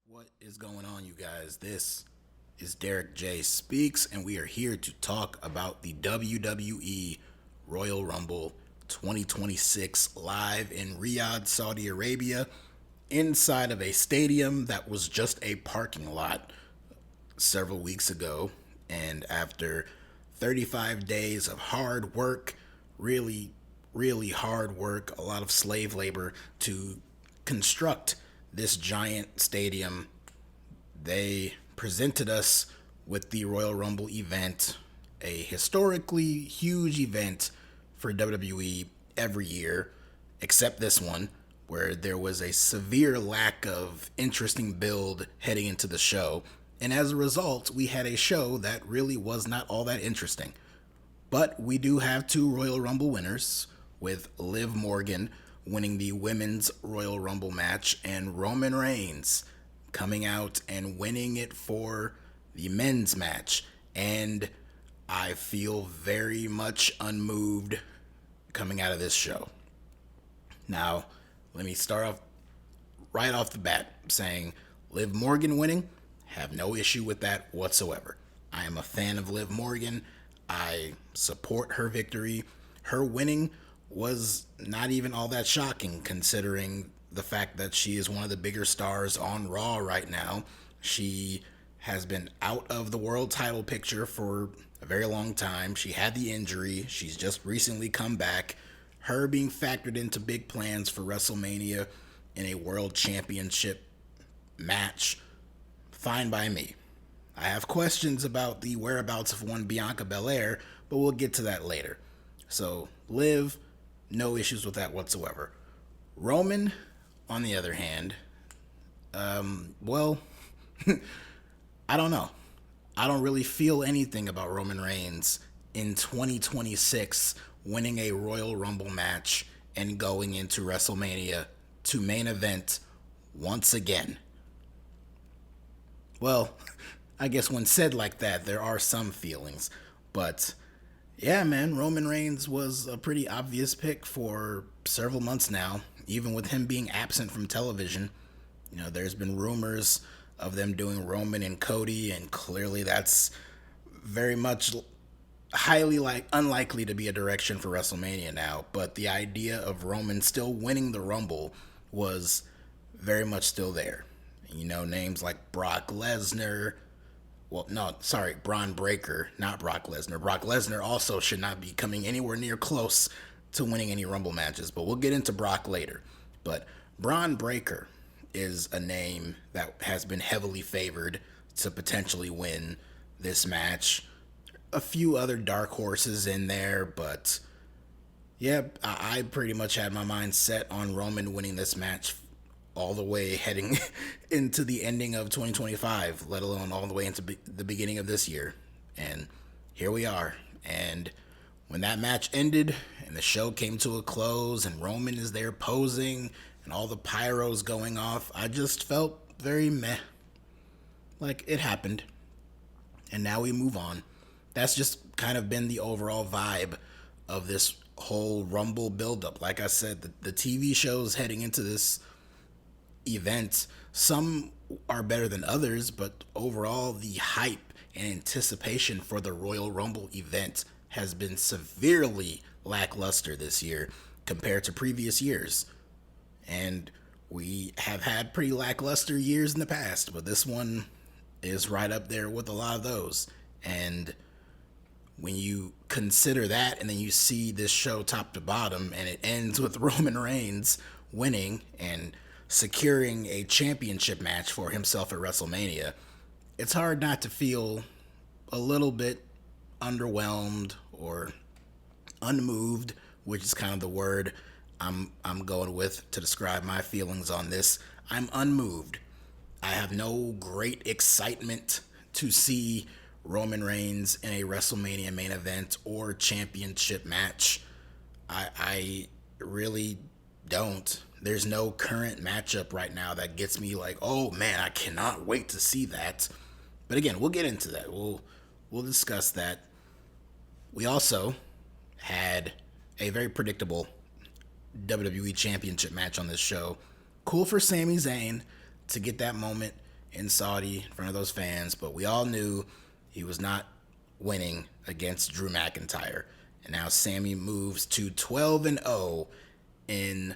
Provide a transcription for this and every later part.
What is going on, you guys? This is DerekJ Speaks, and we are here to talk about the WWE Royal Rumble 2026 live in Riyadh, Saudi Arabia, inside of a stadium that was just a parking lot several weeks ago. And after 35 days of hard work, really hard work, a lot of slave labor to construct this giant stadium, they presented us with the Royal Rumble event, a historically huge event for WWE every year, except this one, where there was a severe lack of interesting build heading into the show. And as a result, we had a show that really was not all that interesting. But we do have two Royal Rumble winners, with Liv Morgan winning the Women's Royal Rumble match and Roman Reigns coming out and winning it for the men's match. And I feel very much unmoved coming out of this show. Now, let me start off right off the bat saying Liv Morgan winning, have no issue with that whatsoever. I am a fan of Liv Morgan. I support her victory. Her winning was not even all that shocking considering the fact that she is one of the bigger stars on Raw right now. She has been out of the world title picture for a very long time. She had the injury. She's just recently come back. Her being factored into big plans for WrestleMania in a world championship match, fine by me. I have questions about the whereabouts of one Bianca Belair, but we'll get to that later. So, Liv, no issues with that whatsoever. Roman, on the other hand, well, I don't know. I don't really feel anything about Roman Reigns in 2026 winning a Royal Rumble match and going into WrestleMania to main event once again. Well, I guess when said like that, there are some feelings. But yeah, man, Roman Reigns was a pretty obvious pick for several months now, even with him being absent from television. You know, there's been rumors of them doing Roman and Cody, and clearly that's very much highly unlikely to be a direction for WrestleMania now. But the idea of Roman still winning the Rumble was very much still there. You know, names like Brock Lesnar. Well, no, sorry, Braun Breaker, not Brock Lesnar. Brock Lesnar also should not be coming anywhere near close to winning any Rumble matches, but we'll get into Brock later. But Braun Breaker is a name that has been heavily favored to potentially win this match. A few other dark horses in there, but yeah, I pretty much had my mind set on Roman winning this match all the way heading into the ending of 2025, let alone all the way into the beginning of this year. And here we are. And when that match ended and the show came to a close and Roman is there posing and all the pyros going off, I just felt very meh. Like it happened. And now we move on. That's just kind of been the overall vibe of this whole Rumble buildup. Like I said, the TV shows heading into this events, some are better than others, but overall the hype and anticipation for the Royal Rumble event has been severely lackluster this year compared to previous years. And we have had pretty lackluster years in the past, but this one is right up there with a lot of those. And when you consider that and then you see this show top to bottom and it ends with Roman Reigns winning and securing a championship match for himself at WrestleMania, it's hard not to feel a little bit underwhelmed or unmoved, which is kind of the word I'm going with to describe my feelings on this. I'm unmoved. I have no great excitement to see Roman Reigns in a WrestleMania main event or championship match. I really don't. There's no current matchup right now that gets me like, oh man, I cannot wait to see that. But again, we'll get into that. We'll discuss that. We also had a very predictable WWE Championship match on this show. Cool for Sami Zayn to get that moment in Saudi in front of those fans, but we all knew he was not winning against Drew McIntyre. And now Sammy moves to 12-0 in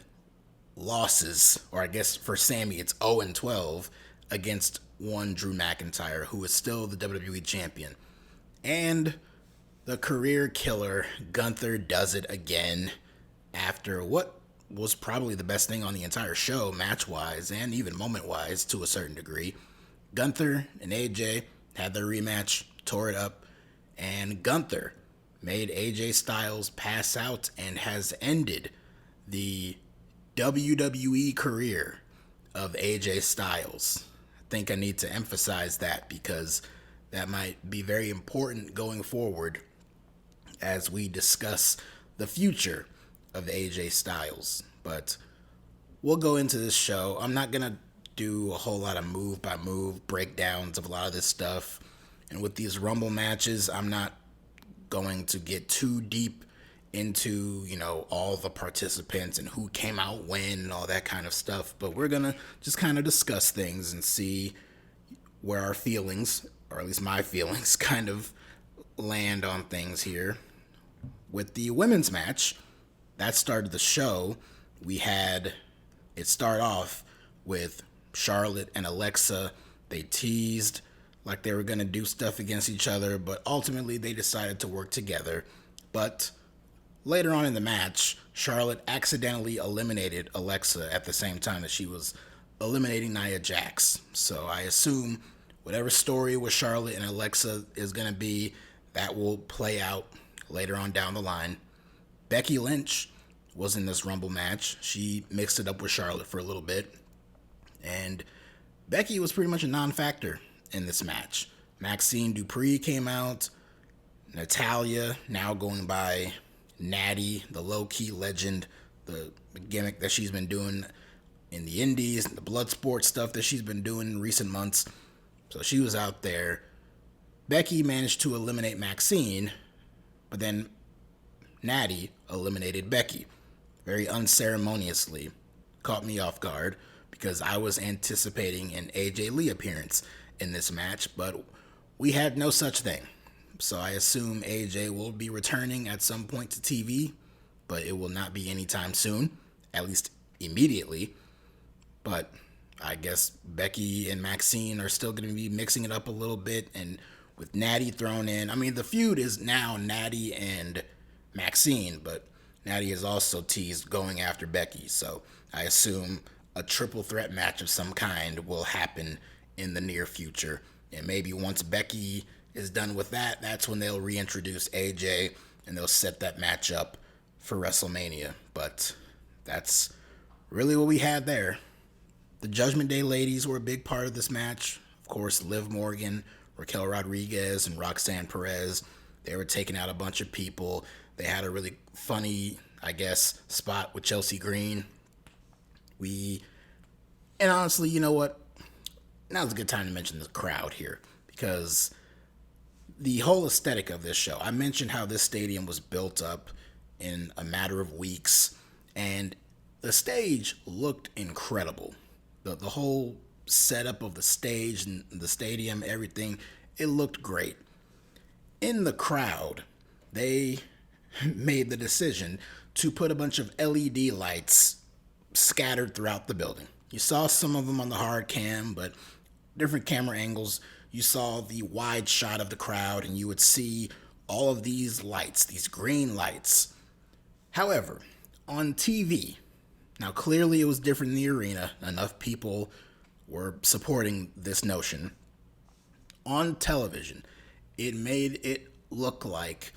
losses, or I guess for Sammy it's 0-12 against one Drew McIntyre, who is still the WWE champion. And the career killer Gunther does it again after what was probably the best thing on the entire show, match-wise and even moment-wise to a certain degree. Gunther and AJ had their rematch, tore it up, and Gunther made AJ Styles pass out and has ended the WWE career of AJ Styles. I think I need to emphasize that because that might be very important going forward as we discuss the future of AJ Styles. But we'll go into this show. I'm not going to do a whole lot of move by move breakdowns of a lot of this stuff. And with these Rumble matches, I'm not going to get too deep into, all the participants and who came out when and all that kind of stuff. But we're going to just kind of discuss things and see where our feelings, or at least my feelings, kind of land on things here. With the women's match, that started the show. It started off with Charlotte and Alexa. They teased like they were going to do stuff against each other, but ultimately they decided to work together. But later on in the match, Charlotte accidentally eliminated Alexa at the same time that she was eliminating Nia Jax. So I assume whatever story with Charlotte and Alexa is going to be, that will play out later on down the line. Becky Lynch was in this Rumble match. She mixed it up with Charlotte for a little bit. And Becky was pretty much a non-factor in this match. Maxine Dupree came out. Natalya, now going by Natty, the low-key legend, the gimmick that she's been doing in the indies, the blood sport stuff that she's been doing in recent months. So she was out there. Becky managed to eliminate Maxine, but then Natty eliminated Becky very unceremoniously. Caught me off guard because I was anticipating an AJ Lee appearance in this match, but we had no such thing. So I assume AJ will be returning at some point to TV, but it will not be anytime soon, at least immediately. But I guess Becky and Maxine are still going to be mixing it up a little bit, and with Natty thrown in. I mean, the feud is now Natty and Maxine, but Natty is also teased going after Becky, so I assume a triple threat match of some kind will happen in the near future. And maybe once Becky is done with that, that's when they'll reintroduce AJ and they'll set that match up for WrestleMania. But that's really what we had there. The Judgment Day ladies were a big part of this match. Of course, Liv Morgan, Raquel Rodriguez, and Roxanne Perez. They were taking out a bunch of people. They had a really funny, I guess, spot with Chelsea Green. And honestly, you know what? Now's a good time to mention the crowd here, because the whole aesthetic of this show, I mentioned how this stadium was built up in a matter of weeks, and the stage looked incredible. The whole setup of the stage and the stadium, everything, it looked great. In the crowd, they made the decision to put a bunch of LED lights scattered throughout the building. You saw some of them on the hard cam, but different camera angles. You saw the wide shot of the crowd, and you would see all of these lights, these green lights. However, on TV, now clearly it was different in the arena. Enough people were supporting this notion. On television, it made it look like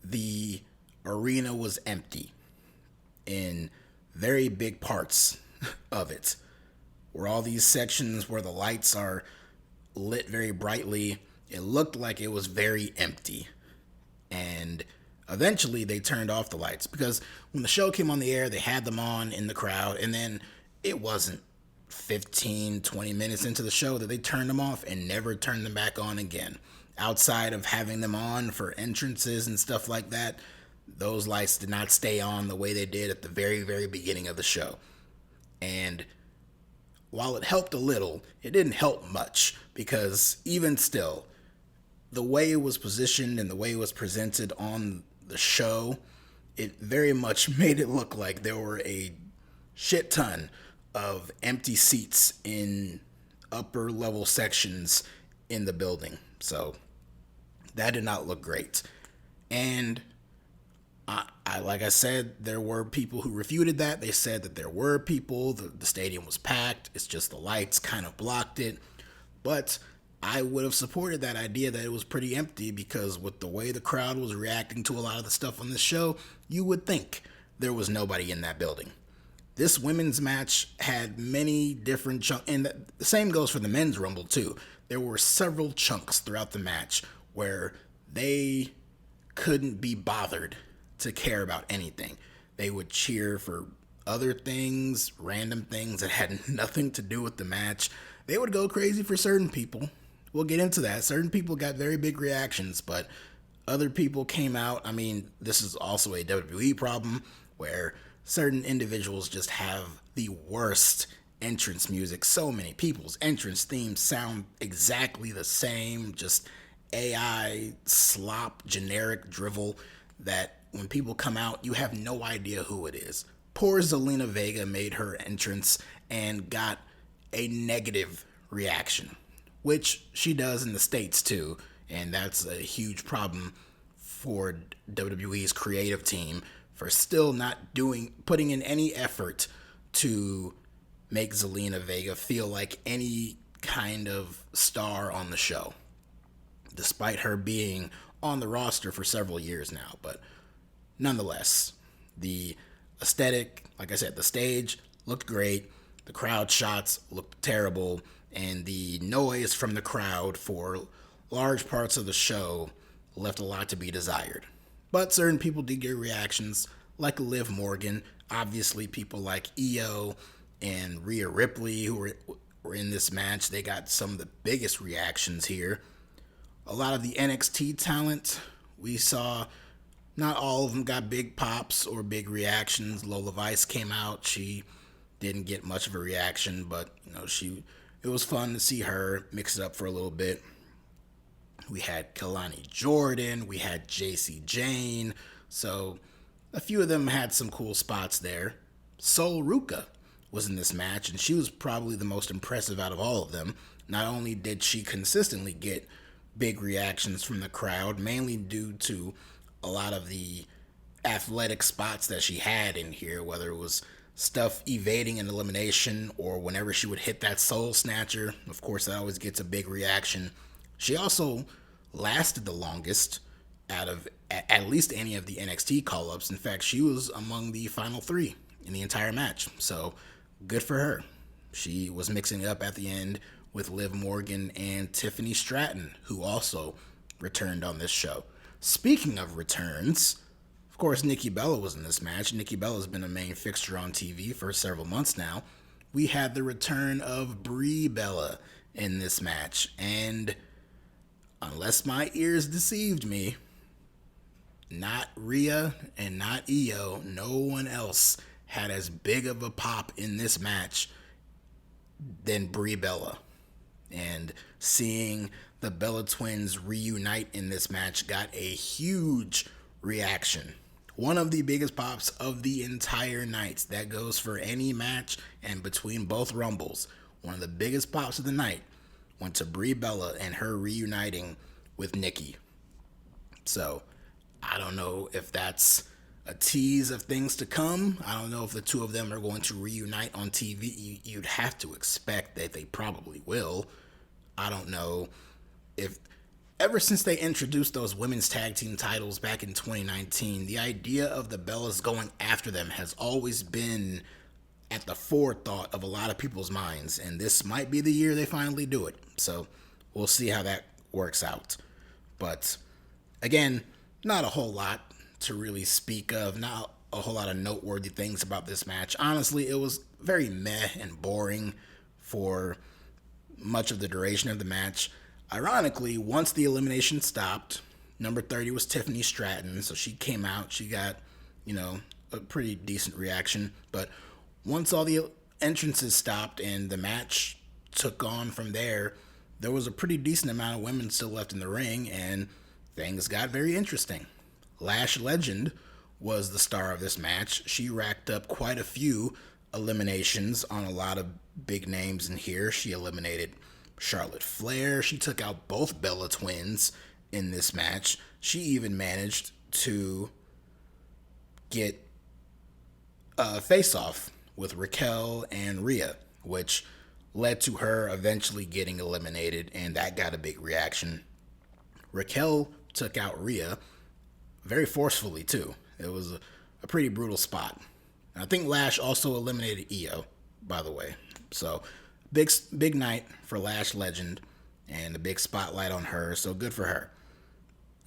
the arena was empty in very big parts of it, where all these sections where the lights are lit very brightly, it looked like it was very empty. And eventually they turned off the lights, because when the show came on the air, they had them on in the crowd, and then it wasn't 15, 20 minutes into the show that they turned them off and never turned them back on again. Outside of having them on for entrances and stuff like that, those lights did not stay on the way they did at the very, very beginning of the show. And while it helped a little, it didn't help much because even still, the way it was positioned and the way it was presented on the show, it very much made it look like there were a shit ton of empty seats in upper level sections in the building. So that did not look great. And like I said, there were people who refuted that. They said that there were people, the stadium was packed, it's just the lights kind of blocked it. But I would have supported that idea that it was pretty empty because with the way the crowd was reacting to a lot of the stuff on this show, you would think there was nobody in that building. This women's match had many different chunks, and the same goes for the men's Rumble too. There were several chunks throughout the match where they couldn't be bothered to care about anything. They would cheer for other things, random things that had nothing to do with the match. They would go crazy for certain people. We'll get into that. Certain people got very big reactions, but other people came out. I mean, this is also a WWE problem where certain individuals just have the worst entrance music. So many people's entrance themes sound exactly the same, just AI slop, generic drivel that when people come out, you have no idea who it is. Poor Zelina Vega made her entrance and got a negative reaction, which she does in the States too, and that's a huge problem for WWE's creative team for still not putting in any effort to make Zelina Vega feel like any kind of star on the show, despite her being on the roster for several years now. But nonetheless, the aesthetic, like I said, the stage looked great, the crowd shots looked terrible, and the noise from the crowd for large parts of the show left a lot to be desired. But certain people did get reactions, like Liv Morgan. Obviously, people like Io and Rhea Ripley, who were in this match, they got some of the biggest reactions here. A lot of the NXT talent we saw, not all of them got big pops or big reactions. Lola Vice came out. She didn't get much of a reaction, but it was fun to see her mix it up for a little bit. We had Kalani Jordan, we had JC Jane, so a few of them had some cool spots there. Sol Ruka was in this match, and she was probably the most impressive out of all of them. Not only did she consistently get big reactions from the crowd, mainly due to a lot of the athletic spots that she had in here, whether it was stuff evading an elimination or whenever she would hit that soul snatcher. Of course, that always gets a big reaction. She also lasted the longest out of at least any of the NXT call-ups. In fact, she was among the final three in the entire match. So good for her. She was mixing it up at the end with Liv Morgan and Tiffany Stratton, who also returned on this show. Speaking of returns, of course, Nikki Bella was in this match. Nikki Bella's been a main fixture on TV for several months now. We had the return of Brie Bella in this match, and unless my ears deceived me, not Rhea and not Io, no one else had as big of a pop in this match than Brie Bella. And seeing the Bella Twins reunite in this match got a huge reaction. One of the biggest pops of the entire night. That goes for any match and between both Rumbles. One of the biggest pops of the night went to Brie Bella and her reuniting with Nikki. So, I don't know if that's a tease of things to come. I don't know if the two of them are going to reunite on TV. You'd have to expect that they probably will. I don't know if... Ever since they introduced those women's tag team titles back in 2019, the idea of the Bellas going after them has always been at the forethought of a lot of people's minds, and this might be the year they finally do it. So we'll see how that works out. But again, not a whole lot to really speak of, not a whole lot of noteworthy things about this match. Honestly, it was very meh and boring for much of the duration of the match. Ironically, once the elimination stopped, number 30 was Tiffany Stratton, so she came out. She got, a pretty decent reaction. But once all the entrances stopped and the match took on from there, there was a pretty decent amount of women still left in the ring, and things got very interesting. Lash Legend was the star of this match. She racked up quite a few eliminations on a lot of big names in here. She eliminated Charlotte Flair. She took out both Bella Twins in this match. She even managed to get a face-off with Raquel and Rhea, which led to her eventually getting eliminated, and that got a big reaction. Raquel took out Rhea very forcefully, too. It was a pretty brutal spot. And I think Lash also eliminated Io, by the way. So, big night for Lash Legend, and a big spotlight on her, so good for her.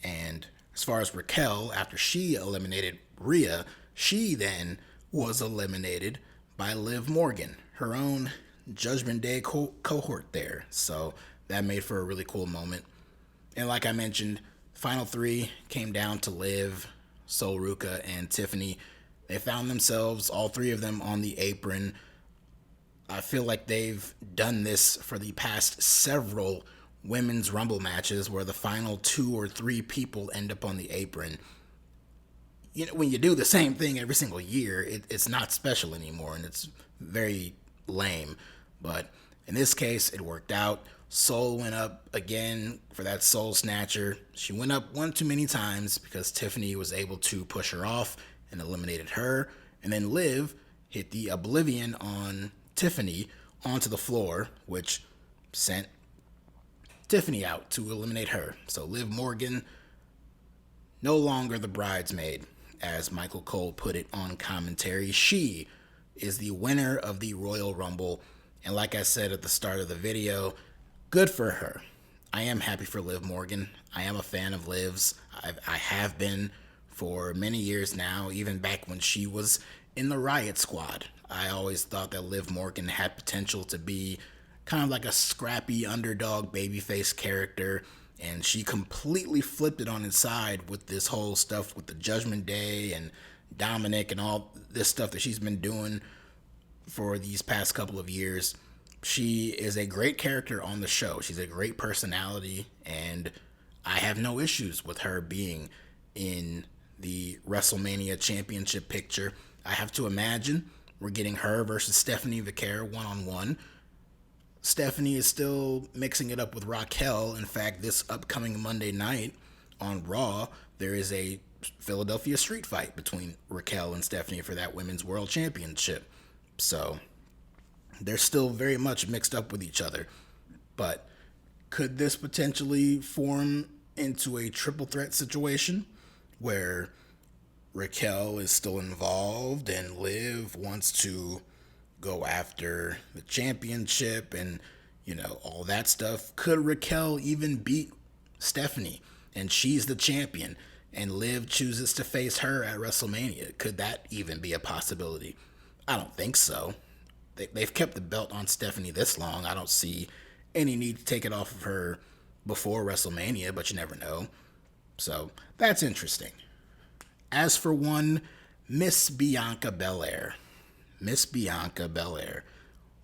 And as far as Raquel, after she eliminated Rhea, she then was eliminated by Liv Morgan, her own Judgment Day cohort there. So that made for a really cool moment. And like I mentioned, final three came down to Liv, Sol Ruca, and Tiffany. They found themselves, all three of them, on the apron. I feel like they've done this for the past several women's Rumble matches where the final 2 or 3 people end up on the apron. You know, when you do the same thing every single year, it's not special anymore, and it's very lame. But in this case, it worked out. Sol went up again for that Soul Snatcher. She went up one too many times because Tiffany was able to push her off and eliminated her. And then Liv hit the Oblivion on Tiffany onto the floor, which sent Tiffany out to eliminate her. So Liv Morgan, no longer the bridesmaid, as Michael Cole put it on commentary. She is the winner of the Royal Rumble. And like I said at the start of the video, good for her. I am happy for Liv Morgan. I am a fan of Liv's. I have been for many years now, even back when she was in the Riot Squad. I always thought that Liv Morgan had potential to be kind of like a scrappy underdog babyface character, and she completely flipped it on its side with this whole stuff with the Judgment Day and Dominic and all this stuff that she's been doing for these past couple of years. She is a great character on the show. She's a great personality, and I have no issues with her being in the WrestleMania championship picture. I have to imagine we're getting her versus Stephanie Vaquer one-on-one. Stephanie is still mixing it up with Raquel. In fact, this upcoming Monday night on Raw, there is a Philadelphia street fight between Raquel and Stephanie for that Women's World Championship. So they're still very much mixed up with each other. But could this potentially form into a triple threat situation where Raquel is still involved and Liv wants to go after the championship and, you know, all that stuff? Could Raquel even beat Stephanie and she's the champion and Liv chooses to face her at WrestleMania? Could that even be a possibility? I don't think so. They've kept the belt on Stephanie this long. I don't see any need to take it off of her before WrestleMania, but you never know. So that's interesting. As for one Miss Bianca Belair. Miss Bianca Belair.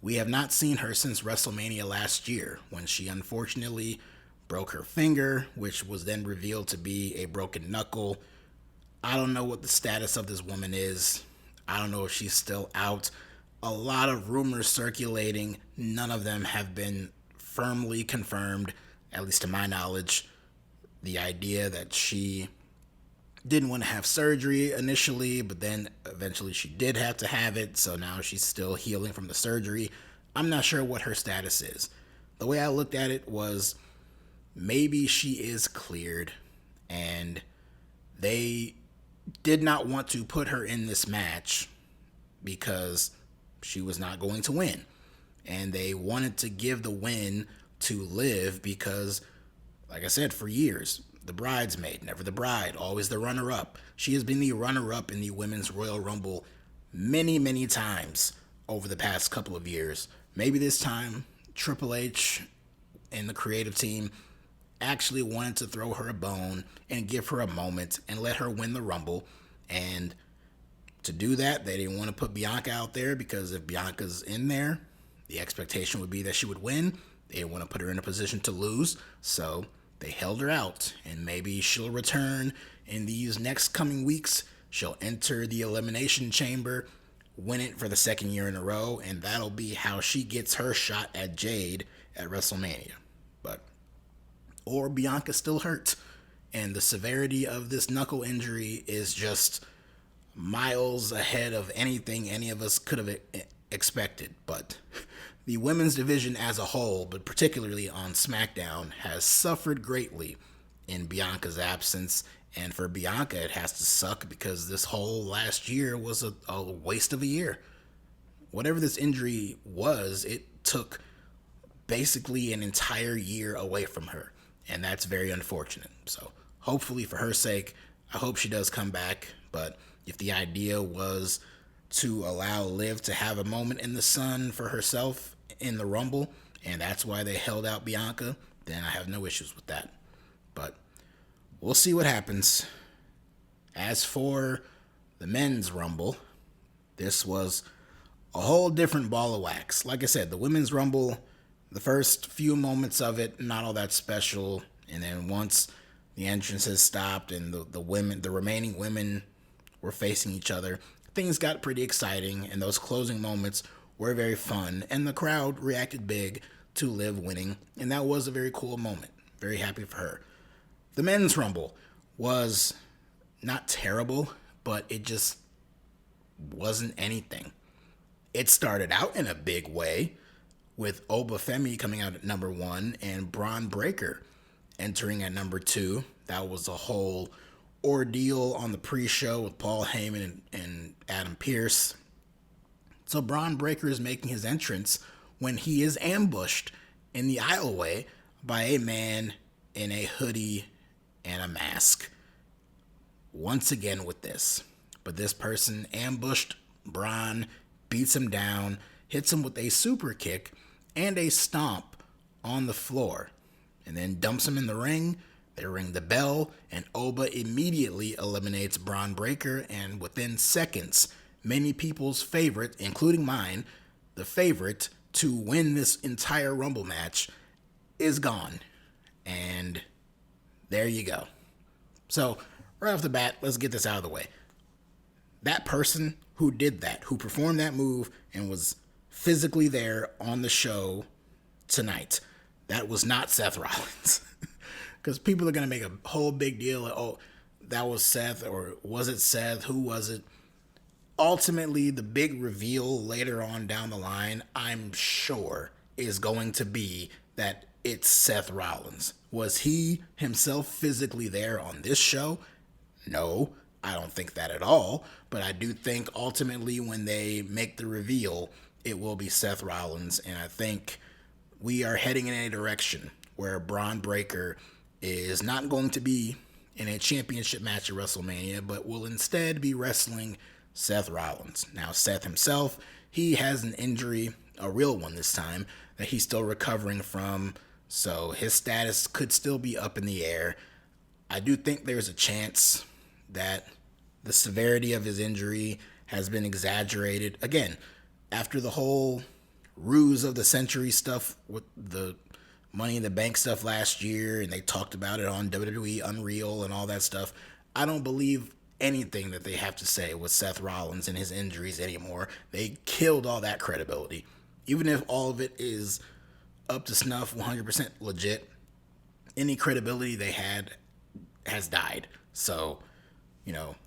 We have not seen her since WrestleMania last year, when she unfortunately broke her finger, which was then revealed to be a broken knuckle. I don't know what the status of this woman is. I don't know if she's still out. A lot of rumors circulating. None of them have been firmly confirmed, at least to my knowledge. The idea that she didn't want to have surgery initially, but then eventually she did have to have it, so now she's still healing from the surgery. I'm not sure what her status is. The way I looked at it was maybe she is cleared, and they did not want to put her in this match because she was not going to win. And they wanted to give the win to Liv because, like I said, for years, the bridesmaid, never the bride, always the runner-up. She has been the runner-up in the Women's Royal Rumble many, many times over the past couple of years. Maybe this time, Triple H and the creative team actually wanted to throw her a bone and give her a moment and let her win the Rumble and to do that, they didn't want to put Bianca out there because if Bianca's in there, the expectation would be that she would win. They didn't want to put her in a position to lose, so they held her out, and maybe she'll return in these next coming weeks. She'll enter the Elimination Chamber, win it for the second year in a row, and that'll be how she gets her shot at Jade at WrestleMania. Or Bianca's still hurt, and the severity of this knuckle injury is just miles ahead of anything any of us could have expected. But the women's division as a whole, but particularly on SmackDown, has suffered greatly in Bianca's absence. And for Bianca, it has to suck because this whole last year was a waste of a year. Whatever this injury was, it took basically an entire year away from her. And that's very unfortunate. So hopefully for her sake, I hope she does come back. But if the idea was to allow Liv to have a moment in the sun for herself in the Rumble, and that's why they held out Bianca, then I have no issues with that. But we'll see what happens. As for the men's Rumble, this was a whole different ball of wax. Like I said, the women's Rumble, the first few moments of it, not all that special. And then once the entrances stopped and the remaining women were facing each other, things got pretty exciting, and those closing moments were very fun, and the crowd reacted big to Liv winning, and that was a very cool moment. Very happy for her. The men's Rumble was not terrible, but it just wasn't anything. It started out in a big way with Obafemi coming out at number 1 and Braun Breaker entering at number 2. That was a whole ordeal on the pre-show with Paul Heyman and Adam Pearce. So Braun Breaker is making his entrance when he is ambushed in the aisleway by a man in a hoodie and a mask. Once again with this. But this person ambushed Braun, beats him down, hits him with a super kick and a stomp on the floor, and then dumps him in the ring. They ring the bell, and Oba immediately eliminates Braun Breaker, and within seconds, many people's favorite, including mine, the favorite to win this entire Rumble match, is gone. And there you go. So, right off the bat, let's get this out of the way. That person who did that, who performed that move and was physically there on the show tonight, that was not Seth Rollins. Because people are going to make a whole big deal of, oh, that was Seth, or was it Seth? Who was it? Ultimately, the big reveal later on down the line, I'm sure, is going to be that it's Seth Rollins. Was he himself physically there on this show? No, I don't think that at all. But I do think ultimately when they make the reveal, it will be Seth Rollins. And I think we are heading in a direction where Braun Breaker is not going to be in a championship match at WrestleMania, but will instead be wrestling Seth Rollins. Now, Seth himself, he has an injury, a real one this time, that he's still recovering from, so his status could still be up in the air. I do think there's a chance that the severity of his injury has been exaggerated. Again, after the whole ruse of the century stuff with the Money in the Bank stuff last year, and they talked about it on WWE Unreal and all that stuff, I don't believe anything that they have to say with Seth Rollins and his injuries anymore. They killed all that credibility. Even if all of it is up to snuff, 100% legit, any credibility they had has died. So,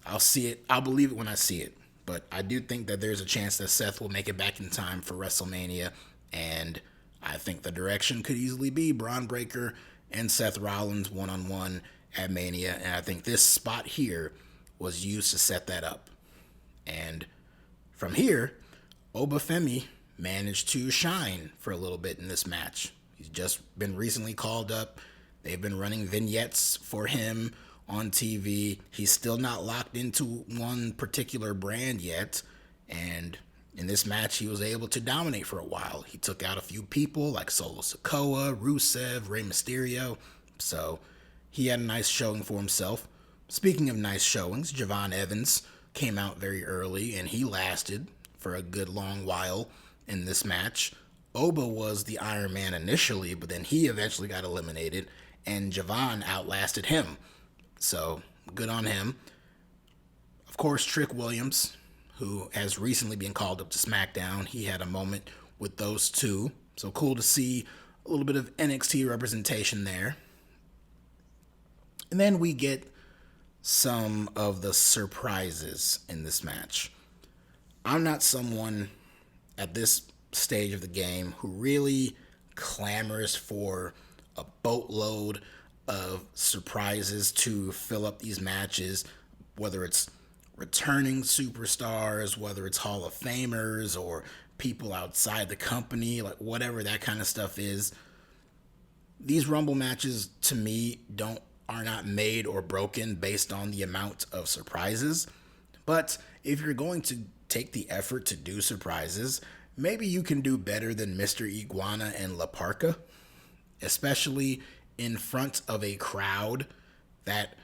I'll see it. I'll believe it when I see it. But I do think that there's a chance that Seth will make it back in time for WrestleMania, and I think the direction could easily be Braun Breaker and Seth Rollins one-on-one at Mania, and I think this spot here was used to set that up. And from here, Obafemi managed to shine for a little bit in this match. He's just been recently called up. They've been running vignettes for him on TV. He's still not locked into one particular brand yet, and in this match, he was able to dominate for a while. He took out a few people like Solo Sikoa, Rusev, Rey Mysterio, so he had a nice showing for himself. Speaking of nice showings, Javon Evans came out very early, and he lasted for a good long while in this match. Oba was the Iron Man initially, but then he eventually got eliminated, and Javon outlasted him. So, good on him. Of course, Trick Williams, who has recently been called up to SmackDown, he had a moment with those two. So, cool to see a little bit of NXT representation there. And then we get some of the surprises in this match. I'm not someone at this stage of the game who really clamors for a boatload of surprises to fill up these matches, whether it's returning superstars, whether it's Hall of Famers or people outside the company, like whatever that kind of stuff is. These Rumble matches, to me, are not made or broken based on the amount of surprises. But if you're going to take the effort to do surprises, maybe you can do better than Mr. Iguana and La Parka, especially in front of a crowd that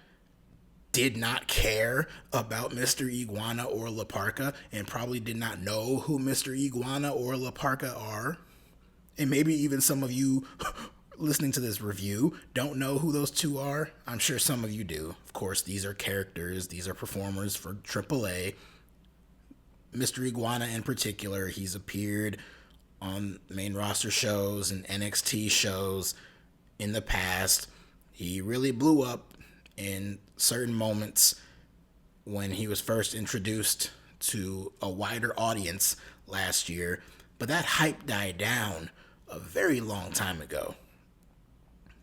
did not care about Mr. Iguana or La Parka and probably did not know who Mr. Iguana or La Parka are. And maybe even some of you listening to this review don't know who those two are. I'm sure some of you do. Of course, these are characters. These are performers for AAA. Mr. Iguana in particular, he's appeared on main roster shows and NXT shows in the past. He really blew up in certain moments when he was first introduced to a wider audience last year, but that hype died down a very long time ago.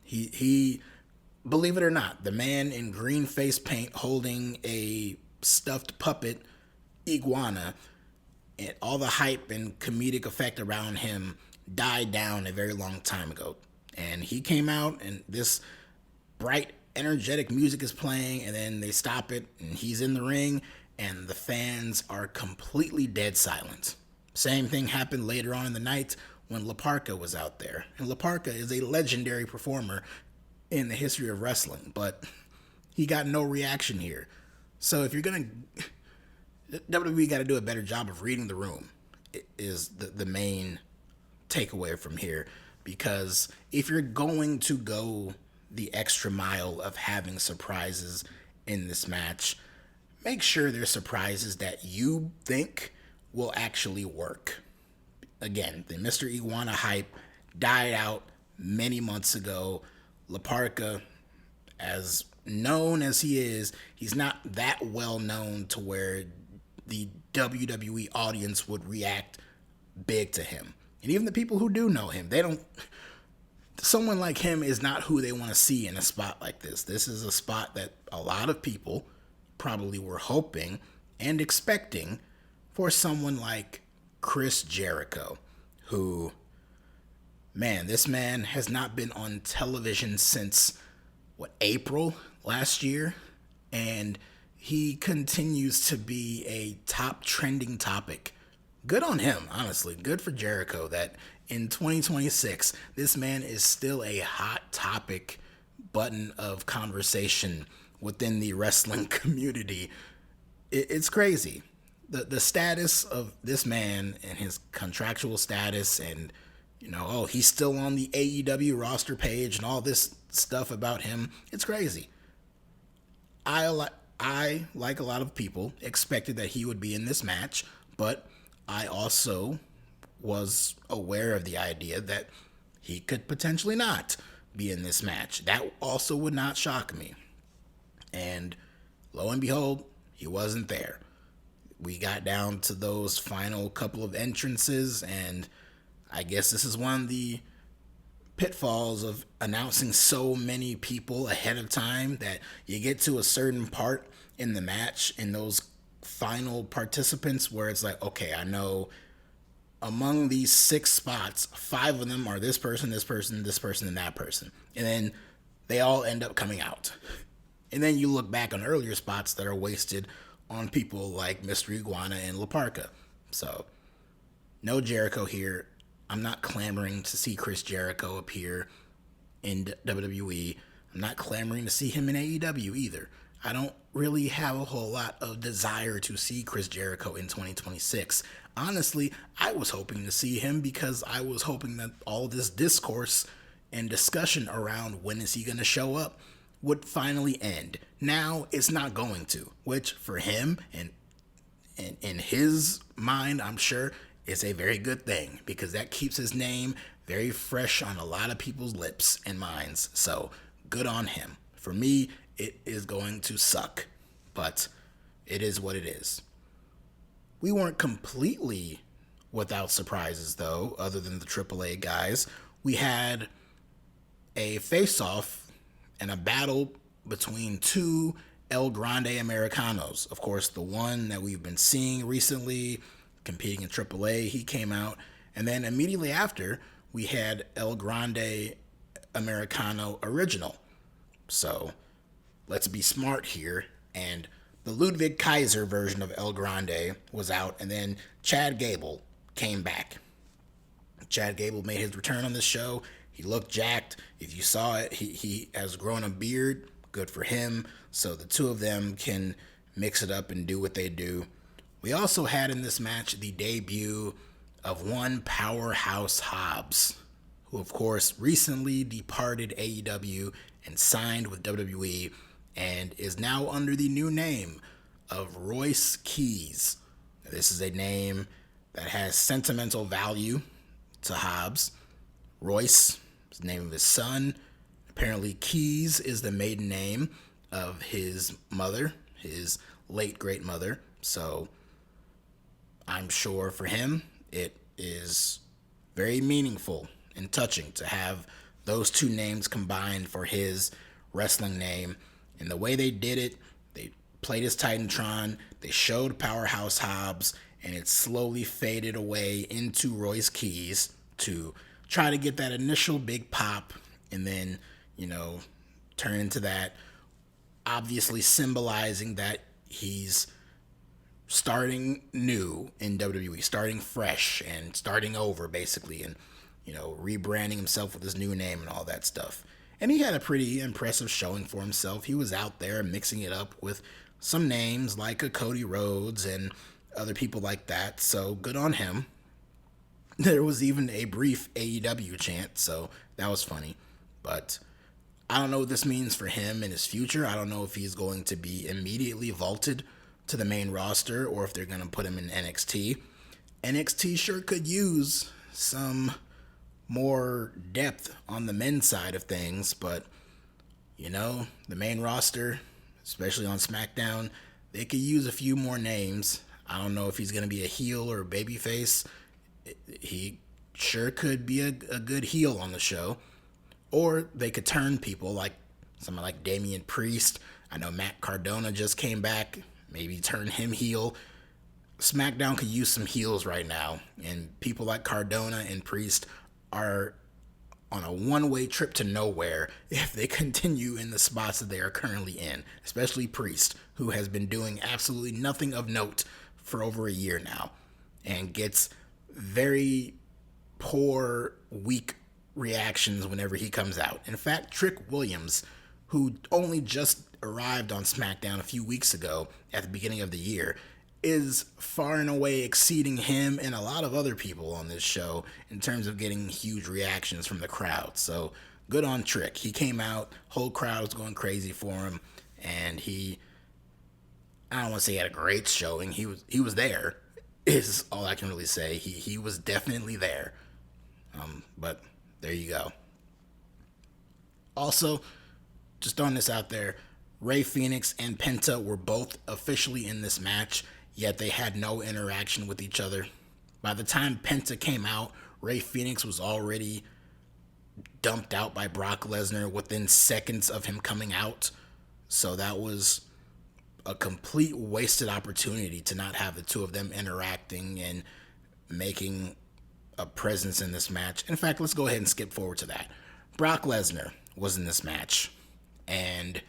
He, believe it or not, the man in green face paint holding a stuffed puppet iguana, and all the hype and comedic effect around him died down a very long time ago. And he came out, and this bright, energetic music is playing, and then they stop it, and he's in the ring, and the fans are completely dead silent. Same thing happened later on in the night when La Parka was out there. And La Parka is a legendary performer in the history of wrestling, but he got no reaction here. So if you're going to... WWE got to do a better job of reading the room, is the main takeaway from here. Because if you're going to go the extra mile of having surprises in this match, make sure they're surprises that you think will actually work. Again, the Mr. Iguana hype died out many months ago. La Parka, as known as he is, he's not that well known to where the WWE audience would react big to him. And even the people who do know him, someone like him is not who they want to see in a spot like this. This is a spot that a lot of people probably were hoping and expecting for someone like Chris Jericho, who, man, this man has not been on television since, April last year? And he continues to be a top trending topic. Good on him, honestly. Good for Jericho that in 2026, this man is still a hot topic button of conversation within the wrestling community. It's crazy. The status of this man and his contractual status and, he's still on the AEW roster page and all this stuff about him. It's crazy. I, like a lot of people, expected that he would be in this match, but I also was aware of the idea that he could potentially not be in this match. That also would not shock me. And lo and behold, he wasn't there. We got down to those final couple of entrances, and I guess this is one of the pitfalls of announcing so many people ahead of time that you get to a certain part in the match and those final participants where it's like, okay, I know among these 6 spots, 5 of them are this person, this person, this person, and that person. And then they all end up coming out. And then you look back on earlier spots that are wasted on people like Mr. Iguana and La Parka. So, no Jericho here. I'm not clamoring to see Chris Jericho appear in WWE. I'm not clamoring to see him in AEW either. I don't really have a whole lot of desire to see Chris Jericho in 2026. Honestly, I was hoping to see him because I was hoping that all this discourse and discussion around when is he going to show up would finally end. Now it's not going to, which for him and in his mind, I'm sure, is a very good thing because that keeps his name very fresh on a lot of people's lips and minds. So good on him. For me, it is going to suck, but it is what it is. We weren't completely without surprises, though, other than the AAA guys. We had a face-off and a battle between two El Grande Americanos. Of course, the one that we've been seeing recently, competing in AAA, he came out. And then immediately after, we had El Grande Americano Original. So let's be smart here. And the Ludwig Kaiser version of El Grande was out, and then Chad Gable came back. Chad Gable made his return on this show. He looked jacked. If you saw it, he has grown a beard. Good for him. So the two of them can mix it up and do what they do. We also had in this match the debut of one Powerhouse Hobbs, who of course recently departed AEW and signed with WWE and is now under the new name of Royce Keys. This is a name that has sentimental value to Hobbs. Royce is the name of his son. Apparently Keys is the maiden name of his mother, his late great mother. So I'm sure for him it is very meaningful and touching to have those two names combined for his wrestling name. And the way they did it, they played his Titantron, they showed Powerhouse Hobbs, and it slowly faded away into Royce Keys to try to get that initial big pop and then, turn into that, obviously symbolizing that he's starting new in WWE, starting fresh and starting over basically, and rebranding himself with his new name and all that stuff. And he had a pretty impressive showing for himself. He was out there mixing it up with some names like a Cody Rhodes and other people like that. So good on him. There was even a brief AEW chant, so that was funny. But I don't know what this means for him in his future. I don't know if he's going to be immediately vaulted to the main roster or if they're going to put him in NXT. NXT sure could use some more depth on the men's side of things, but the main roster, especially on SmackDown, they could use a few more names. I don't know if he's going to be a heel or a babyface. He sure could be a good heel on the show. Or they could turn people like someone like Damian Priest. I know Matt Cardona just came back. Maybe turn him heel. SmackDown could use some heels right now. And people like Cardona and Priest are on a one-way trip to nowhere if they continue in the spots that they are currently in. Especially Priest, who has been doing absolutely nothing of note for over a year now. And gets very poor, weak reactions whenever he comes out. In fact, Trick Williams, who only just arrived on SmackDown a few weeks ago at the beginning of the year, is far and away exceeding him and a lot of other people on this show in terms of getting huge reactions from the crowd. So good on Trick. He came out, whole crowd was going crazy for him, and I don't want to say he had a great showing. He was there, is all I can really say. He was definitely there. But there you go. Also, just throwing this out there, Rey Fenix and Penta were both officially in this match, yet they had no interaction with each other. By the time Penta came out, Rey Fenix was already dumped out by Brock Lesnar within seconds of him coming out. So that was a complete wasted opportunity to not have the two of them interacting and making a presence in this match. In fact, let's go ahead and skip forward to that. Brock Lesnar was in this match, and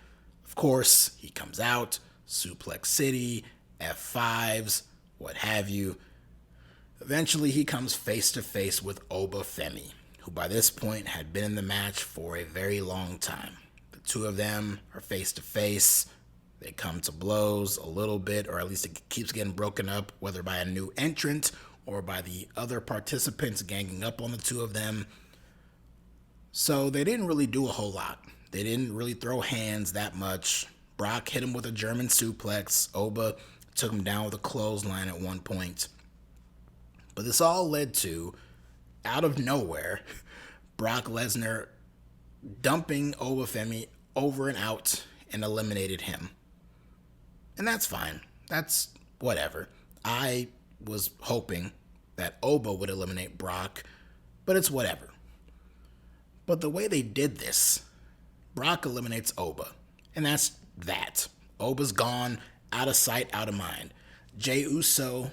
of course he comes out, Suplex City, F5s, what have you. Eventually he comes face to face with Oba Femi, who by this point had been in the match for a very long time. The two of them are face to face. They come to blows a little bit, or at least it keeps getting broken up, whether by a new entrant or by the other participants ganging up on the two of them. So they didn't really do a whole lot. They didn't really throw hands that much. Brock hit him with a German suplex. Oba took him down with a clothesline at one point. But this all led to, out of nowhere, Brock Lesnar dumping Obafemi over and out and eliminated him. And that's fine. That's whatever. I was hoping that Oba would eliminate Brock, but it's whatever. But the way they did this, Brock eliminates Oba, and that's that. Oba's gone, out of sight, out of mind. Jey Uso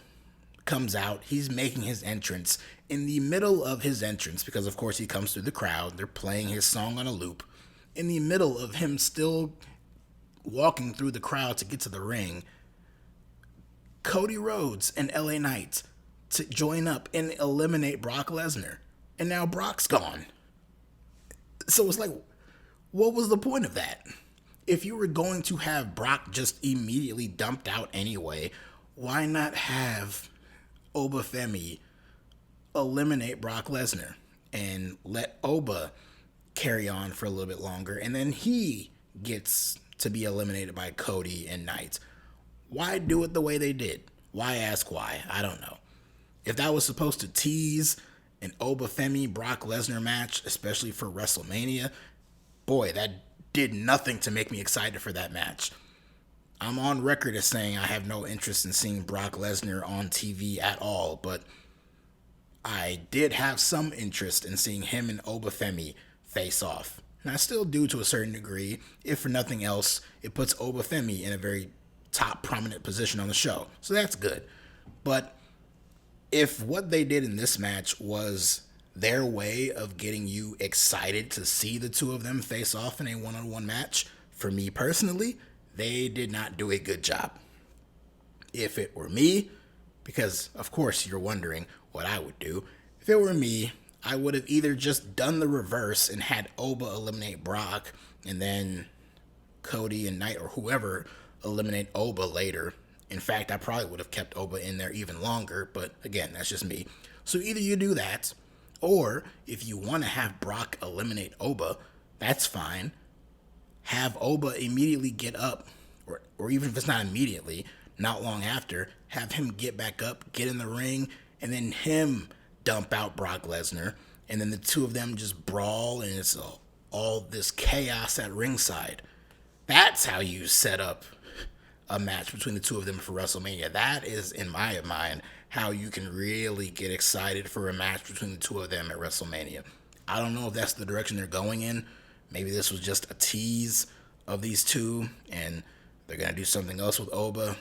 comes out. He's making his entrance. In the middle of his entrance, because of course he comes through the crowd, they're playing his song on a loop. In the middle of him still walking through the crowd to get to the ring, Cody Rhodes and LA Knight to join up and eliminate Brock Lesnar. And now Brock's gone. So it's like, what was the point of that? If you were going to have Brock just immediately dumped out anyway, why not have Obafemi eliminate Brock Lesnar and let Oba carry on for a little bit longer, and then he gets to be eliminated by Cody and Knight? Why do it the way they did? Why ask why? I don't know. If that was supposed to tease an Obafemi Brock Lesnar match, especially for WrestleMania, boy, that did nothing to make me excited for that match. I'm on record as saying I have no interest in seeing Brock Lesnar on TV at all, but I did have some interest in seeing him and Obafemi face off. And I still do to a certain degree. If for nothing else, it puts Obafemi in a very top prominent position on the show. So that's good. But if what they did in this match was their way of getting you excited to see the two of them face off in a one-on-one match, for me personally, they did not do a good job. If it were me, because of course you're wondering what I would do, if it were me, I would have either just done the reverse and had Oba eliminate Brock, and then Cody and Knight or whoever eliminate Oba later. In fact, I probably would have kept Oba in there even longer, but again, that's just me. So either you do that, or if you want to have Brock eliminate Oba, that's fine. Have Oba immediately get up, or even if it's not immediately, not long after, have him get back up, get in the ring, and then him dump out Brock Lesnar, and then the two of them just brawl, and it's all this chaos at ringside. That's how you set up a match between the two of them for WrestleMania. That is, in my mind, how you can really get excited for a match between the two of them at WrestleMania. I don't know if that's the direction they're going in. Maybe this was just a tease of these two, and they're going to do something else with Oba.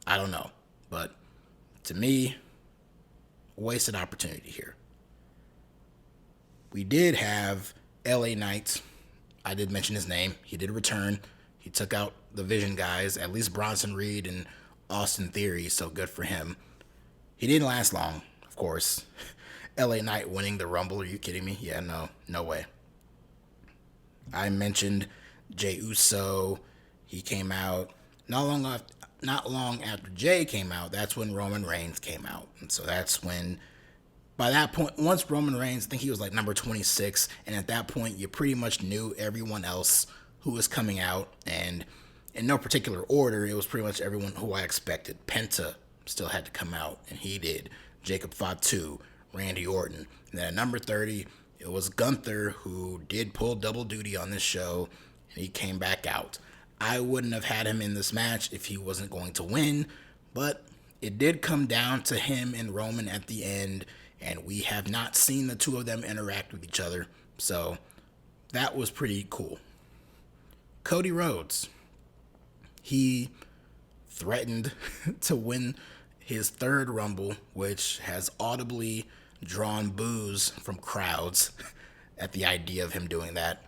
I don't know. But to me, wasted opportunity here. We did have LA Knight. I did mention his name. He did return. He took out the Vision guys, at least Bronson Reed and Austin Theory, so good for him. He didn't last long, of course. LA Knight winning the Rumble, are you kidding me? Yeah, no way. I mentioned Jey Uso. He came out not long after Jey came out. That's when Roman Reigns came out. And so that's when, by that point, once Roman Reigns, I think he was like number 26. And at that point, you pretty much knew everyone else who was coming out. And in no particular order, it was pretty much everyone who I expected. Penta still had to come out, and he did. Jacob Fatu, Randy Orton. And then at number 30, it was Gunther, who did pull double duty on this show, and he came back out. I wouldn't have had him in this match if he wasn't going to win, but it did come down to him and Roman at the end, and we have not seen the two of them interact with each other, so that was pretty cool. Cody Rhodes, he threatened to win his third Rumble, which has audibly drawn boos from crowds at the idea of him doing that.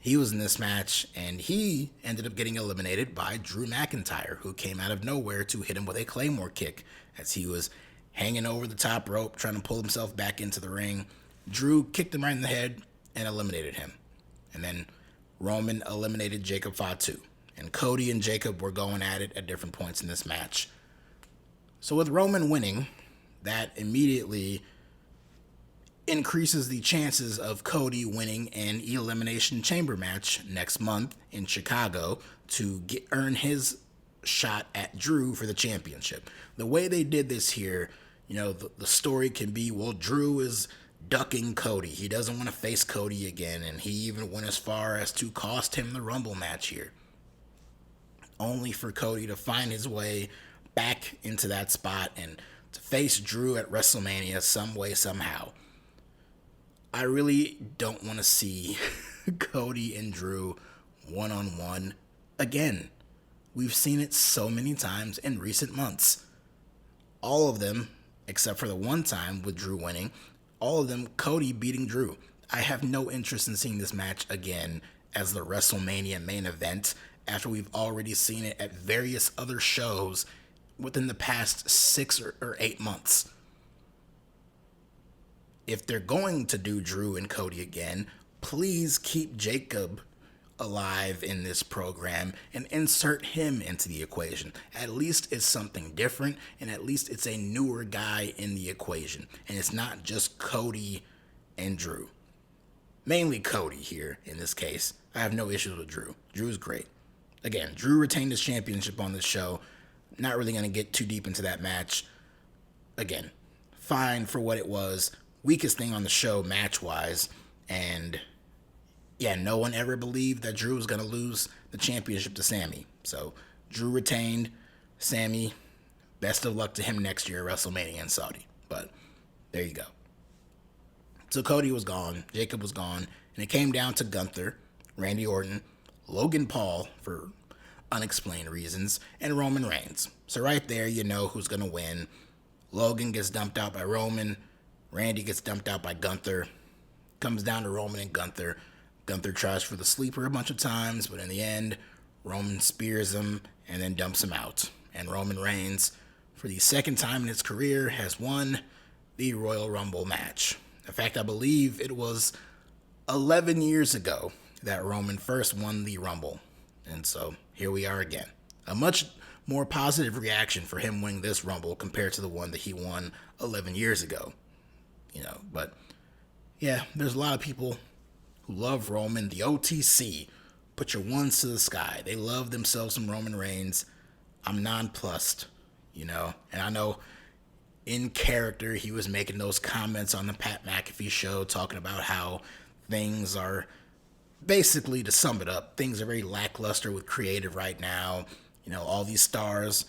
He was in this match, and he ended up getting eliminated by Drew McIntyre, who came out of nowhere to hit him with a Claymore kick as he was hanging over the top rope, trying to pull himself back into the ring. Drew kicked him right in the head and eliminated him. And then Roman eliminated Jacob Fatu. And Cody and Jacob were going at it at different points in this match. So with Roman winning, that immediately increases the chances of Cody winning an Elimination Chamber match next month in Chicago to earn his shot at Drew for the championship. The way they did this here, the story can be, well, Drew is ducking Cody. He doesn't want to face Cody again, and he even went as far as to cost him the Rumble match here. Only for Cody to find his way back into that spot and to face Drew at WrestleMania some way, somehow. I really don't want to see Cody and Drew one-on-one again. We've seen it so many times in recent months. All of them, except for the one time with Drew winning, all of them Cody beating Drew. I have no interest in seeing this match again as the WrestleMania main event after we've already seen it at various other shows within the past 6 or 8 months. If they're going to do Drew and Cody again, please keep Jacob alive in this program and insert him into the equation. At least it's something different, and at least it's a newer guy in the equation. And it's not just Cody and Drew. Mainly Cody here in this case. I have no issues with Drew. Drew's great. Again, Drew retained his championship on this show. Not really going to get too deep into that match. Again, fine for what it was. Weakest thing on the show match-wise. And yeah, no one ever believed that Drew was going to lose the championship to Sami. So Drew retained. Sami, best of luck to him next year at WrestleMania in Saudi. But there you go. So Cody was gone. Jacob was gone. And it came down to Gunther, Randy Orton, Logan Paul for unexplained reasons, and Roman Reigns. So right there, you know who's going to win. Logan gets dumped out by Roman. Randy gets dumped out by Gunther. Comes down to Roman and Gunther. Gunther tries for the sleeper a bunch of times, but in the end, Roman spears him and then dumps him out. And Roman Reigns, for the second time in his career, has won the Royal Rumble match. In fact, I believe it was 11 years ago that Roman first won the Rumble. And so here we are again. A much more positive reaction for him winning this Rumble compared to the one that he won 11 years ago. But yeah, there's a lot of people who love Roman. The OTC, put your ones to the sky. They love themselves some Roman Reigns. I'm nonplussed, and I know in character he was making those comments on the Pat McAfee show talking about how things are, basically to sum it up, things are very lackluster with creative right now. All these stars.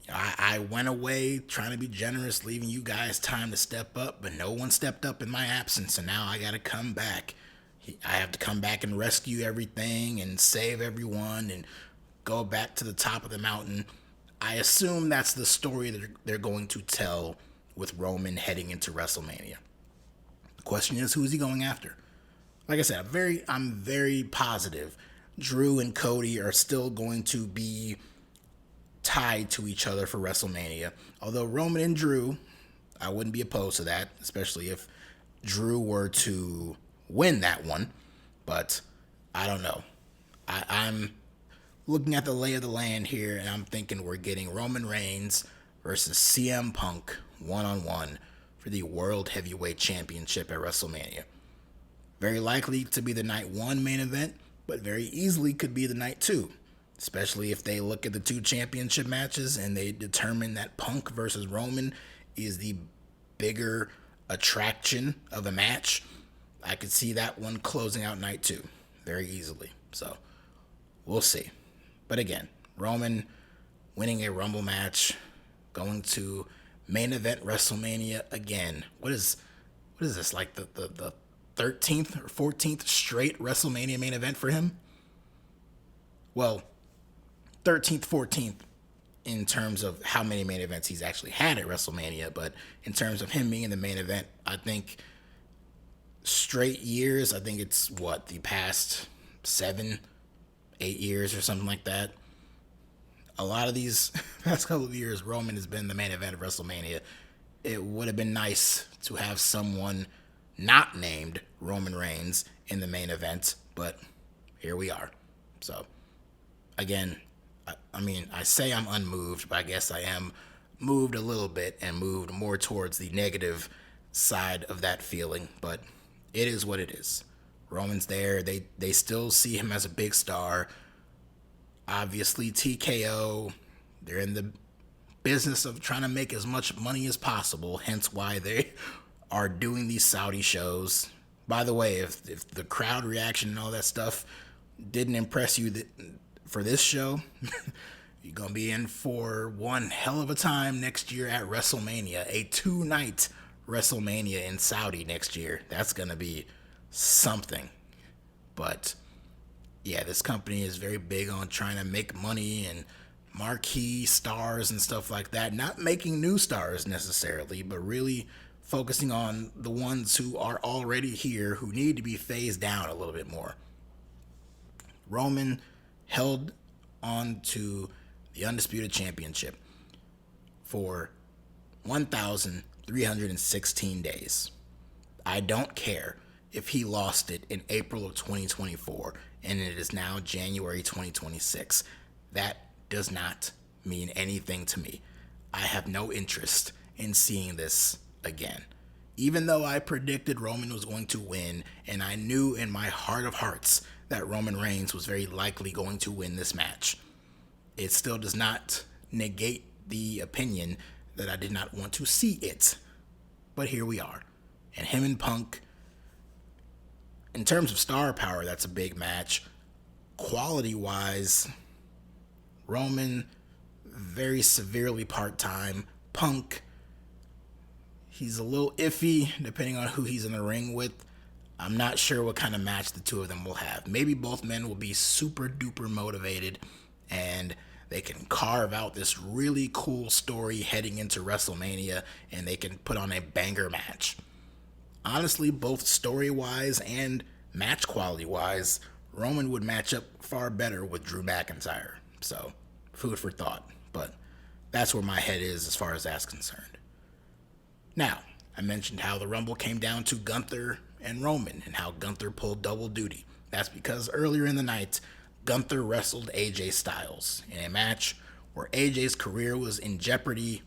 I went away trying to be generous, leaving you guys time to step up, but no one stepped up in my absence, and now I got to come back. I have to come back and rescue everything and save everyone and go back to the top of the mountain. I assume that's the story that they're going to tell with Roman heading into WrestleMania. The question is, who is he going after? Like I said, I'm very positive Drew and Cody are still going to be tied to each other for WrestleMania. Although Roman and Drew, I wouldn't be opposed to that, especially if Drew were to win that one. But I don't know. I'm looking at the lay of the land here, and I'm thinking we're getting Roman Reigns versus CM Punk one-on-one for the World Heavyweight Championship at WrestleMania. Very likely to be the night one main event, but very easily could be the night two. Especially if they look at the two championship matches and they determine that Punk versus Roman is the bigger attraction of a match. I could see that one closing out night two very easily. So we'll see. But again, Roman winning a Rumble match, going to main event WrestleMania again. What is this, like the 13th or 14th straight WrestleMania main event for him? Well, 13th, 14th in terms of how many main events he's actually had at WrestleMania, but in terms of him being in the main event, I think straight years, I think it's the past 7, 8 years or something like that. A lot of these past couple of years, Roman has been the main event of WrestleMania. It would have been nice to have someone not named Roman Reigns in the main event, but here we are. So again, I mean, I say I'm unmoved, but I guess I am moved a little bit and moved more towards the negative side of that feeling. But it is what it is. Roman's there. They still see him as a big star. Obviously, TKO. They're in the business of trying to make as much money as possible. Hence why they are doing these Saudi shows. By the way, if the crowd reaction and all that stuff didn't impress you for this show, you're going to be in for one hell of a time next year at WrestleMania. A 2-night WrestleMania in Saudi next year. That's going to be something. But yeah, this company is very big on trying to make money and marquee stars and stuff like that. Not making new stars necessarily, but really focusing on the ones who are already here who need to be phased down a little bit more. Roman held on to the Undisputed Championship for 1,316 days. I don't care if he lost it in April of 2024 and it is now January 2026. That does not mean anything to me. I have no interest in seeing this again. Even though I predicted Roman was going to win, and I knew in my heart of hearts that Roman Reigns was very likely going to win this match, it still does not negate the opinion that I did not want to see it. But here we are. And him and Punk, in terms of star power, that's a big match. Quality-wise, Roman, very severely part-time. Punk, he's a little iffy depending on who he's in the ring with. I'm not sure what kind of match the two of them will have. Maybe both men will be super duper motivated and they can carve out this really cool story heading into WrestleMania and they can put on a banger match. Honestly, both story-wise and match quality-wise, Roman would match up far better with Drew McIntyre. So, food for thought. But that's where my head is as far as that's concerned. Now, I mentioned how the Rumble came down to Gunther and Roman and how Gunther pulled double duty. That's because earlier in the night, Gunther wrestled AJ Styles in a match where AJ's career was in jeopardy.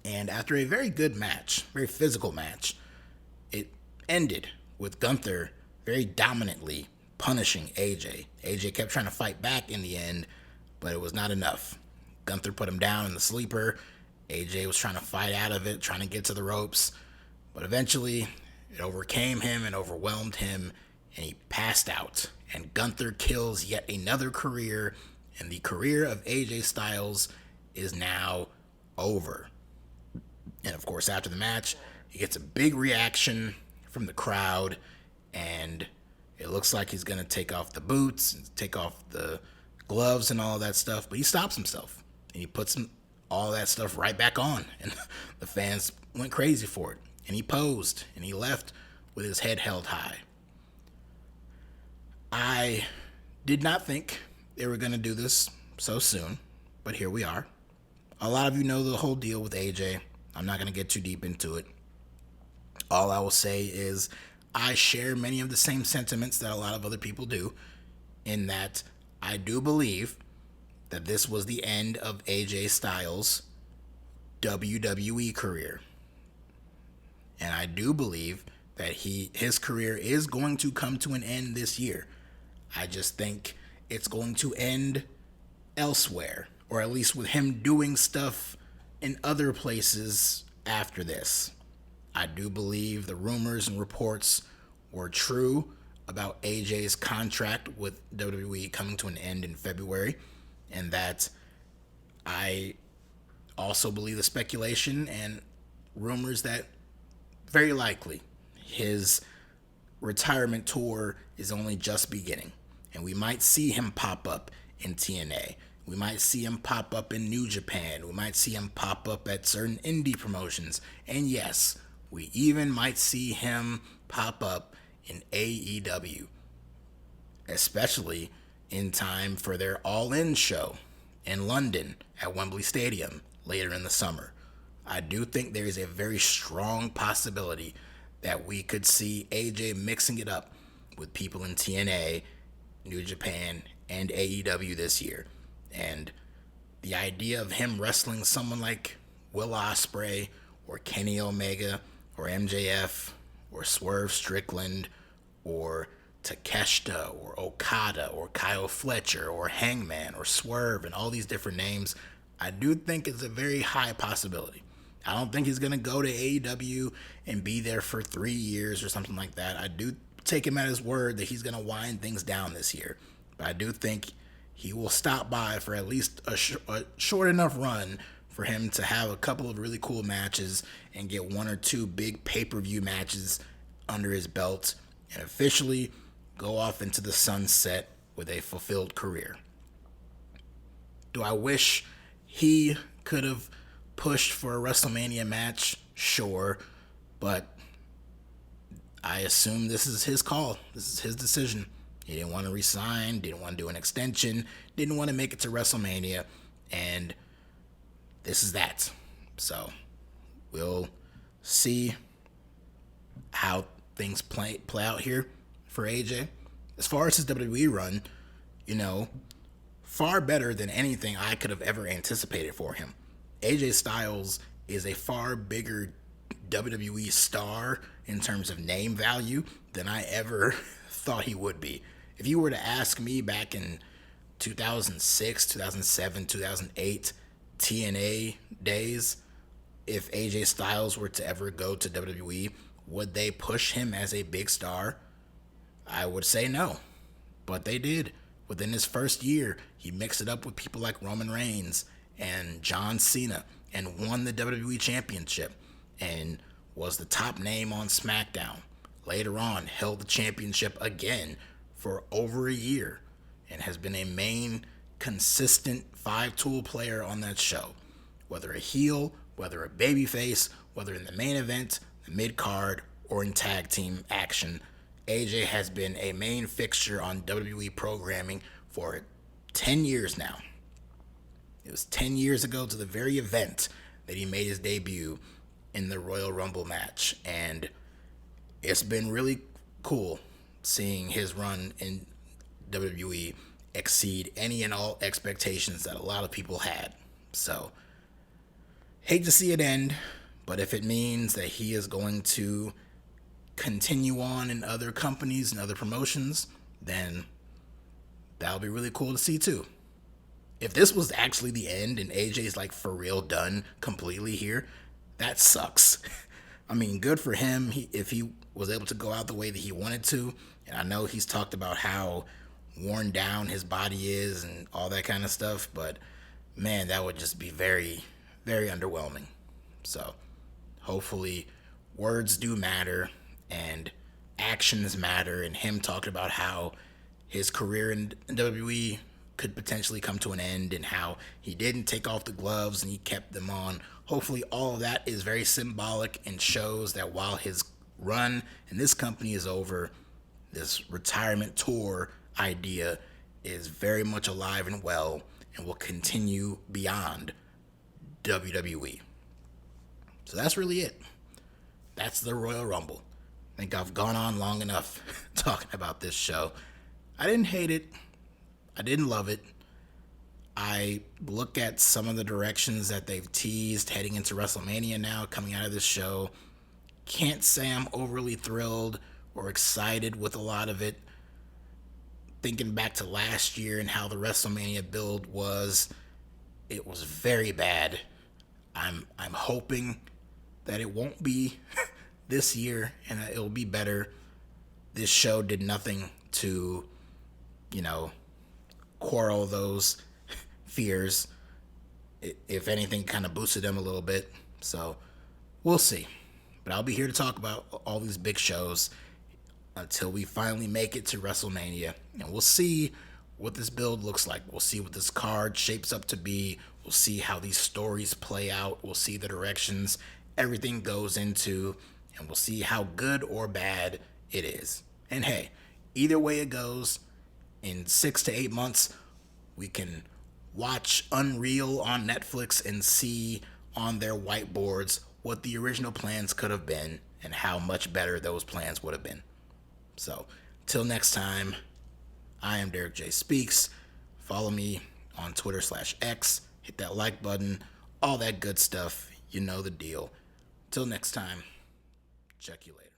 And after a very good match, very physical match, it ended with Gunther very dominantly punishing AJ. AJ kept trying to fight back in the end, but it was not enough. Gunther put him down in the sleeper. AJ was trying to fight out of it, trying to get to the ropes, but eventually it overcame him and overwhelmed him, and he passed out. And Gunther kills yet another career, and the career of AJ Styles is now over. And of course, after the match, he gets a big reaction from the crowd, and it looks like he's going to take off the boots, and take off the gloves and all that stuff, but he stops himself, and he puts all that stuff right back on, and the fans went crazy for it, and he posed, and he left with his head held high. I did not think they were going to do this so soon, but here we are. A lot of you know the whole deal with AJ. I'm not going to get too deep into it. All I will say is I share many of the same sentiments that a lot of other people do, in that I do believe that this was the end of AJ Styles' WWE career. And I do believe that his career is going to come to an end this year. I just think it's going to end elsewhere, or at least with him doing stuff in other places after this. I do believe the rumors and reports were true about AJ's contract with WWE coming to an end in February, and that I also believe the speculation and rumors that very likely his retirement tour is only just beginning, and we might see him pop up in TNA. We might see him pop up in New Japan. We might see him pop up at certain indie promotions. And yes, we even might see him pop up in AEW, especially in time for their All In show in London at Wembley Stadium later in the summer. I do think there is a very strong possibility that we could see AJ mixing it up with people in TNA, New Japan, and AEW this year. And the idea of him wrestling someone like Will Ospreay or Kenny Omega or MJF or Swerve Strickland or Takeshita or Okada or Kyle Fletcher or Hangman or Swerve and all these different names, I do think it's a very high possibility. I don't think he's going to go to AEW and be there for 3 years or something like that. I do take him at his word that he's going to wind things down this year. But I do think he will stop by for at least a short enough run for him to have a couple of really cool matches and get 1 or 2 big pay-per-view matches under his belt and officially go off into the sunset with a fulfilled career. Do I wish he could have pushed for a WrestleMania match? Sure, but I assume this is his call. This is his decision. He didn't want to resign, didn't want to do an extension, didn't want to make it to WrestleMania, and this is that. So we'll see how things play out here for AJ. As far as his WWE run, far better than anything I could have ever anticipated for him. AJ Styles is a far bigger WWE star in terms of name value than I ever thought he would be. If you were to ask me back in 2006, 2007, 2008 TNA days, if AJ Styles were to ever go to WWE, would they push him as a big star? I would say no, but they did. Within his first year, he mixed it up with people like Roman Reigns and John Cena and won the WWE Championship and was the top name on SmackDown. Later on, held the championship again for over a year and has been a main, consistent 5-tool player on that show. Whether a heel, whether a babyface, whether in the main event, the mid-card, or in tag team action, AJ has been a main fixture on WWE programming for 10 years now. It was 10 years ago to the very event that he made his debut in the Royal Rumble match, and it's been really cool seeing his run in WWE exceed any and all expectations that a lot of people had. So, hate to see it end, but if it means that he is going to continue on in other companies and other promotions, then that'll be really cool to see too. If this was actually the end and AJ's like for real done completely here, that sucks. I mean, good for him if he was able to go out the way that he wanted to. And I know he's talked about how worn down his body is and all that kind of stuff, but man, that would just be very, very underwhelming. So hopefully words do matter and actions matter, and him talking about how his career in WWE could potentially come to an end and how he didn't take off the gloves and he kept them on. Hopefully all of that is very symbolic and shows that while his run in this company is over, this retirement tour idea is very much alive and well and will continue beyond WWE. So that's really it. That's the Royal Rumble. I think I've gone on long enough talking about this show. I didn't hate it. I didn't love it. I look at some of the directions that they've teased heading into WrestleMania now, coming out of this show. Can't say I'm overly thrilled or excited with a lot of it. Thinking back to last year and how the WrestleMania build was, it was very bad. I'm hoping that it won't be this year and that it'll be better. This show did nothing to, quarrel those fears. If anything, kind of boosted them a little bit. So we'll see. But I'll be here to talk about all these big shows until we finally make it to WrestleMania. And we'll see what this build looks like. We'll see what this card shapes up to be. We'll see how these stories play out. We'll see the directions everything goes into. And we'll see how good or bad it is. And hey, either way it goes, in 6 to 8 months, we can watch Unreal on Netflix and see on their whiteboards what the original plans could have been and how much better those plans would have been. So, till next time, I am DerekJ Speaks. Follow me on Twitter/X. Hit that like button. All that good stuff. You know the deal. Till next time. Check you later.